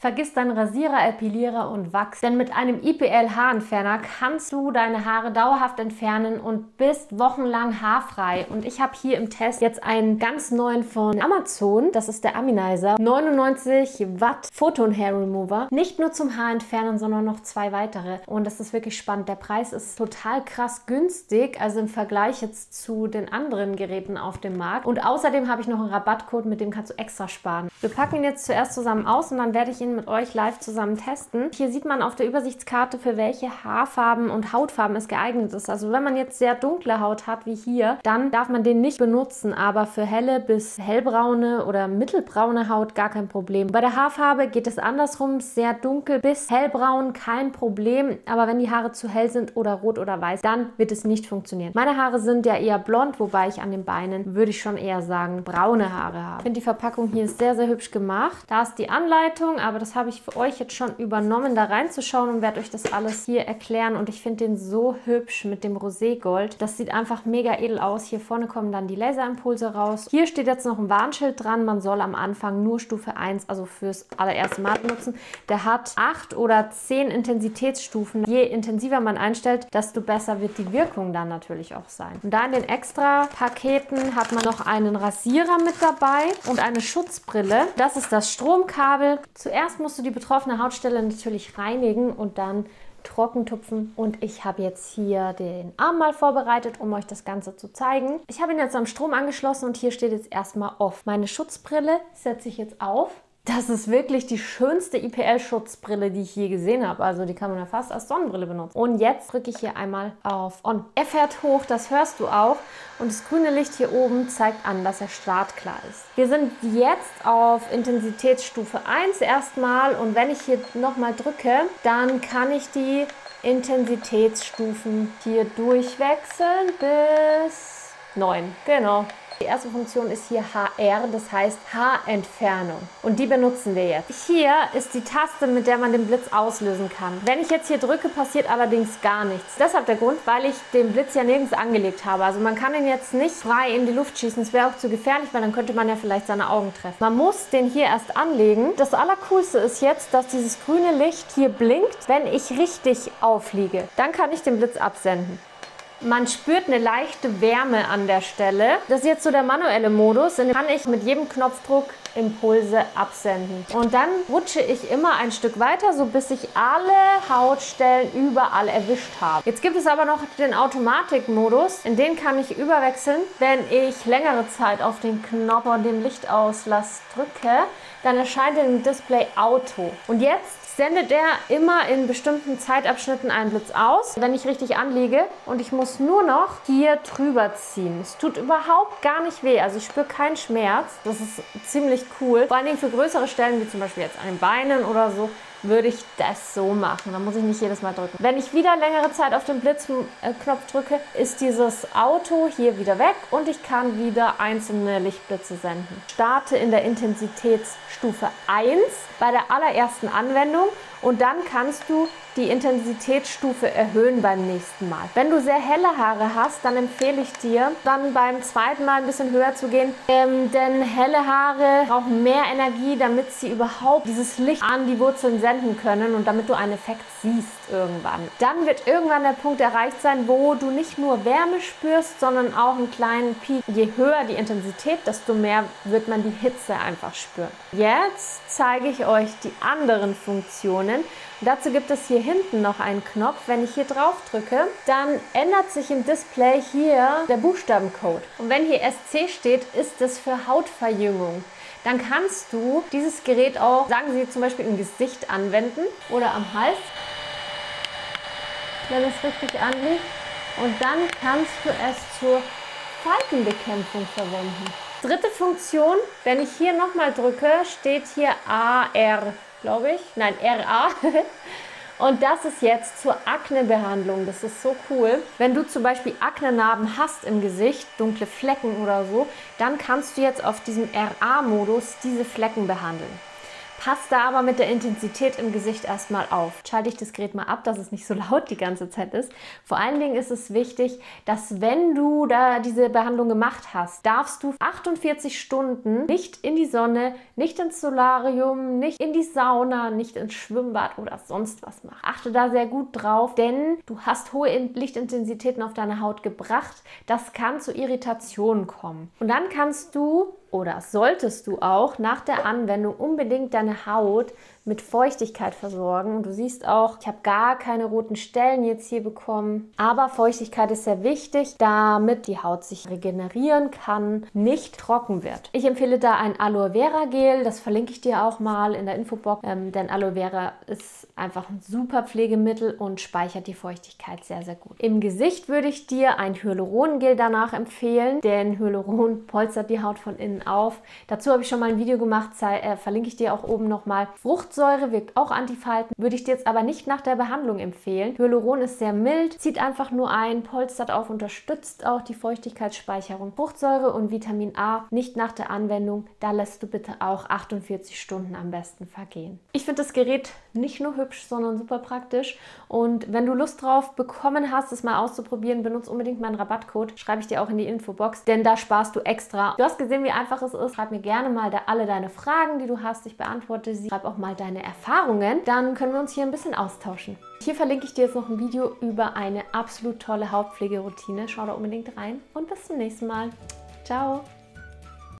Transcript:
Vergiss deinen Rasierer, Epilierer und Wachs, denn mit einem IPL-Haarentferner kannst du deine Haare dauerhaft entfernen und bist wochenlang haarfrei. Und ich habe hier im Test jetzt einen ganz neuen von Amazon, das ist der Aminizer, 99 Watt Photon Hair Remover. Nicht nur zum Haarentfernen, sondern noch 2 weitere. Und das ist wirklich spannend. Der Preis ist total krass günstig, also im Vergleich jetzt zu den anderen Geräten auf dem Markt. Und außerdem habe ich noch einen Rabattcode, mit dem kannst du extra sparen. Wir packen ihn jetzt zuerst zusammen aus und dann werde ich ihn mit euch live zusammen testen. Hier sieht man auf der Übersichtskarte, für welche Haarfarben und Hautfarben es geeignet ist. Also wenn man jetzt sehr dunkle Haut hat, wie hier, dann darf man den nicht benutzen, aber für helle bis hellbraune oder mittelbraune Haut gar kein Problem. Bei der Haarfarbe geht es andersrum, sehr dunkel bis hellbraun, kein Problem, aber wenn die Haare zu hell sind oder rot oder weiß, dann wird es nicht funktionieren. Meine Haare sind ja eher blond, wobei ich an den Beinen, würde ich schon eher sagen, braune Haare habe. Ich finde die Verpackung hier ist sehr, sehr hübsch gemacht. Da ist die Anleitung, aber das habe ich für euch jetzt schon übernommen, da reinzuschauen und werde euch das alles hier erklären. Und ich finde den so hübsch mit dem Roségold. Das sieht einfach mega edel aus. Hier vorne kommen dann die Laserimpulse raus. Hier steht jetzt noch ein Warnschild dran. Man soll am Anfang nur Stufe 1, also fürs allererste Mal benutzen. Der hat 8 oder 10 Intensitätsstufen. Je intensiver man einstellt, desto besser wird die Wirkung dann natürlich auch sein. Und da in den Extra-Paketen hat man noch einen Rasierer mit dabei und eine Schutzbrille. Das ist das Stromkabel. Zuerst musst du die betroffene Hautstelle natürlich reinigen und dann trocken tupfen. Und ich habe jetzt hier den Arm mal vorbereitet, um euch das Ganze zu zeigen. Ich habe ihn jetzt am Strom angeschlossen und hier steht jetzt erstmal off. Meine Schutzbrille setze ich jetzt auf. Das ist wirklich die schönste IPL-Schutzbrille, die ich je gesehen habe. Also die kann man ja fast als Sonnenbrille benutzen. Und jetzt drücke ich hier einmal auf On. Er fährt hoch, das hörst du auch. Und das grüne Licht hier oben zeigt an, dass er startklar ist. Wir sind jetzt auf Intensitätsstufe 1 erstmal. Und wenn ich hier nochmal drücke, dann kann ich die Intensitätsstufen hier durchwechseln bis 9. Genau. Die erste Funktion ist hier HR, das heißt Haarentfernung. Und die benutzen wir jetzt. Hier ist die Taste, mit der man den Blitz auslösen kann. Wenn ich jetzt hier drücke, passiert allerdings gar nichts. Deshalb der Grund, weil ich den Blitz ja nirgends angelegt habe. Also man kann ihn jetzt nicht frei in die Luft schießen. Das wäre auch zu gefährlich, weil dann könnte man ja vielleicht seine Augen treffen. Man muss den hier erst anlegen. Das Allercoolste ist jetzt, dass dieses grüne Licht hier blinkt, wenn ich richtig aufliege. Dann kann ich den Blitz absenden. Man spürt eine leichte Wärme an der Stelle. Das ist jetzt so der manuelle Modus. Den kann ich mit jedem Knopfdruck Impulse absenden. Und dann rutsche ich immer ein Stück weiter, so bis ich alle Hautstellen überall erwischt habe. Jetzt gibt es aber noch den Automatikmodus. In den kann ich überwechseln. Wenn ich längere Zeit auf den Knopf von dem Lichtauslass drücke, dann erscheint im Display Auto. Und jetzt sendet er immer in bestimmten Zeitabschnitten einen Blitz aus, wenn ich richtig anliege, und ich muss nur noch hier drüber ziehen. Es tut überhaupt gar nicht weh, also ich spüre keinen Schmerz. Das ist ziemlich cool. Vor allen Dingen für größere Stellen, wie zum Beispiel jetzt an den Beinen oder so, würde ich das so machen. Da muss ich nicht jedes Mal drücken. Wenn ich wieder längere Zeit auf den Blitzknopf drücke, ist dieses Auto hier wieder weg und ich kann wieder einzelne Lichtblitze senden. Starte in der Intensitätsstufe 1 bei der allerersten Anwendung und dann kannst du die Intensitätsstufe erhöhen beim nächsten Mal. Wenn du sehr helle Haare hast, dann empfehle ich dir, dann beim zweiten Mal ein bisschen höher zu gehen, denn helle Haare brauchen mehr Energie, damit sie überhaupt dieses Licht an die Wurzeln senden können und damit du einen Effekt siehst irgendwann. Dann wird irgendwann der Punkt erreicht sein, wo du nicht nur Wärme spürst, sondern auch einen kleinen Peak. Je höher die Intensität, desto mehr wird man die Hitze einfach spüren. Jetzt zeige ich euch die anderen Funktionen. Dazu gibt es hier hinten noch einen Knopf. Wenn ich hier drauf drücke, dann ändert sich im Display hier der Buchstabencode. Und wenn hier SC steht, ist es für Hautverjüngung. Dann kannst du dieses Gerät auch, sagen Sie zum Beispiel im Gesicht anwenden oder am Hals, wenn es richtig anliegt. Und dann kannst du es zur Faltenbekämpfung verwenden. Dritte Funktion, wenn ich hier nochmal drücke, steht hier AR, glaube ich. Nein, RA. Und das ist jetzt zur Aknebehandlung. Das ist so cool. Wenn du zum Beispiel Aknenarben hast im Gesicht, dunkle Flecken oder so, dann kannst du jetzt auf diesem RA-Modus diese Flecken behandeln. Pass da aber mit der Intensität im Gesicht erstmal auf. Schalte ich das Gerät mal ab, dass es nicht so laut die ganze Zeit ist. Vor allen Dingen ist es wichtig, dass wenn du da diese Behandlung gemacht hast, darfst du 48 Stunden nicht in die Sonne, nicht ins Solarium, nicht in die Sauna, nicht ins Schwimmbad oder sonst was machen. Achte da sehr gut drauf, denn du hast hohe Lichtintensitäten auf deine Haut gebracht. Das kann zu Irritationen kommen. Und dann kannst du oder solltest du auch nach der Anwendung unbedingt deine Haut mit Feuchtigkeit versorgen. Und du siehst auch, ich habe gar keine roten Stellen jetzt hier bekommen. Aber Feuchtigkeit ist sehr wichtig, damit die Haut sich regenerieren kann, nicht trocken wird. Ich empfehle da ein Aloe Vera Gel, das verlinke ich dir auch mal in der Infobox, denn Aloe Vera ist einfach ein super Pflegemittel und speichert die Feuchtigkeit sehr, sehr gut. Im Gesicht würde ich dir ein Hyaluron-Gel danach empfehlen, denn Hyaluron polstert die Haut von innen auf. Dazu habe ich schon mal ein Video gemacht, verlinke ich dir auch oben nochmal. Fruchtsäure wirkt auch Antifalten, würde ich dir jetzt aber nicht nach der Behandlung empfehlen. Hyaluron ist sehr mild, zieht einfach nur ein, polstert auf, unterstützt auch die Feuchtigkeitsspeicherung. Fruchtsäure und Vitamin A nicht nach der Anwendung, da lässt du bitte auch 48 Stunden am besten vergehen. Ich finde das Gerät nicht nur hübsch, sondern super praktisch und wenn du Lust drauf bekommen hast, es mal auszuprobieren, benutze unbedingt meinen Rabattcode, schreibe ich dir auch in die Infobox, denn da sparst du extra. Du hast gesehen, wie einfach es ist. Schreib mir gerne mal alle deine Fragen, die du hast, ich beantworte sie. Schreib auch mal deine Erfahrungen, dann können wir uns hier ein bisschen austauschen. Hier verlinke ich dir jetzt noch ein Video über eine absolut tolle Hautpflegeroutine. Schau da unbedingt rein und bis zum nächsten Mal. Ciao!